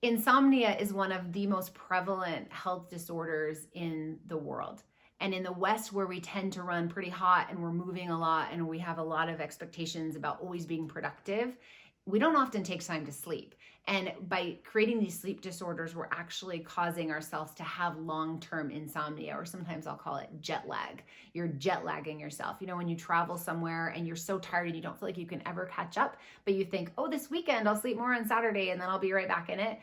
Insomnia is one of the most prevalent health disorders in the world. And in the West, where we tend to run pretty hot and we're moving a lot and we have a lot of expectations about always being productive, we don't often take time to sleep. And by creating these sleep disorders, we're actually causing ourselves to have long-term insomnia, or sometimes I'll call it jet lag. You're jet lagging yourself. You know, when you travel somewhere and you're so tired and you don't feel like you can ever catch up, but you think, oh, this weekend I'll sleep more on Saturday and then I'll be right back in it.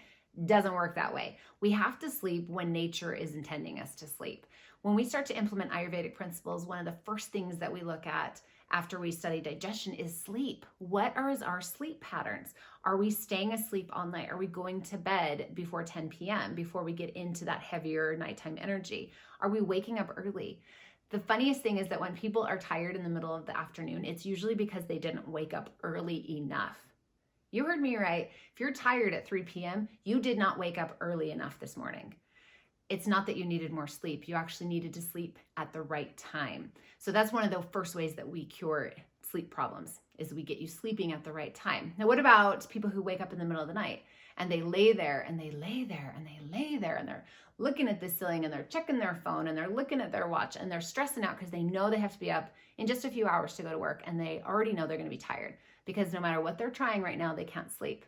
Doesn't work that way. We have to sleep when nature is intending us to sleep. When we start to implement Ayurvedic principles, one of the first things that we look at after we study digestion is sleep. What are our sleep patterns? Are we staying asleep all night? Are we going to bed before 10 p.m., before we get into that heavier nighttime energy? Are we waking up early? The funniest thing is that when people are tired in the middle of the afternoon, it's usually because they didn't wake up early enough. You heard me right. If you're tired at 3 p.m., you did not wake up early enough this morning. It's not that you needed more sleep. You actually needed to sleep at the right time. So that's one of the first ways that we cure sleep problems, is we get you sleeping at the right time. Now, what about people who wake up in the middle of the night and they lay there and they lay there and they lay there and they're looking at the ceiling and they're checking their phone and they're looking at their watch and they're stressing out because they know they have to be up in just a few hours to go to work, and they already know they're going to be tired because no matter what they're trying right now, they can't sleep.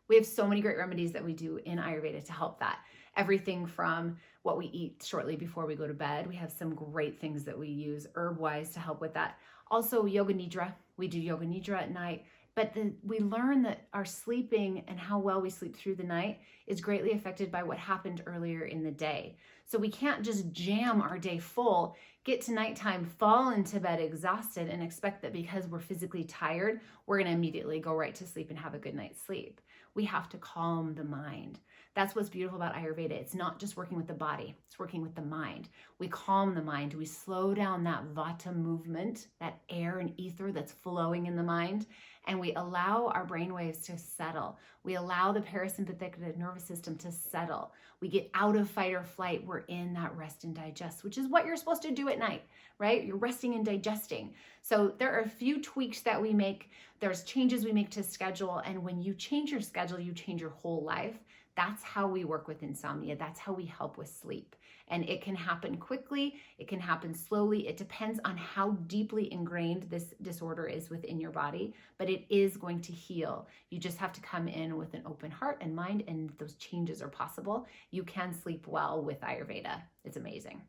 We have so many great remedies that we do in Ayurveda to help that. Everything from what we eat shortly before we go to bed. We have some great things that we use herb-wise to help with that. Also, yoga nidra. We do yoga nidra at night. But we learn that our sleeping and how well we sleep through the night is greatly affected by what happened earlier in the day. So we can't just jam our day full, get to nighttime, fall into bed exhausted, and expect that because we're physically tired, we're going to immediately go right to sleep and have a good night's sleep. We have to calm the mind. That's what's beautiful about Ayurveda. It's not just working with the body, it's working with the mind. We calm the mind. We slow down that vata movement, that air and ether that's flowing in the mind, and we allow our brain waves to settle. We allow the parasympathetic nervous system to settle. We get out of fight or flight. We're in that rest and digest, which is what you're supposed to do at night, right? You're resting and digesting. So there are a few tweaks that we make. There's changes we make to schedule. And when you change your schedule, you change your whole life. That's how we work with insomnia. That's how we help with sleep. And it can happen quickly. It can happen slowly. It depends on how deeply ingrained this disorder is within your body, but it is going to heal. You just have to come in with an open heart and mind, and those changes are possible. You can sleep well with Ayurveda. It's amazing.